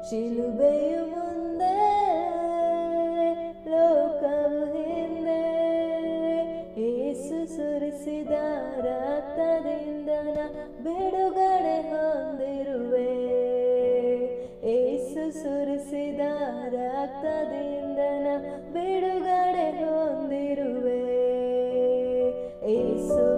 ಶಿಲುಬೆಯು ಮುಂದೆ ಲೋಕವು ಹಿಂದೆ, ಯೇಸು ಸುರಿಸಿದ ರಕ್ತದಿಂದ ನಾ ಬಿಡುಗಡೆ ಹೊಂದಿರುವೆ. ಯೇಸು ಸುರಿಸಿದ ರಕ್ತದಿಂದ ನಾ ಬಿಡುಗಡೆ ಹೊಂದಿರುವೆ. ಯೇಸು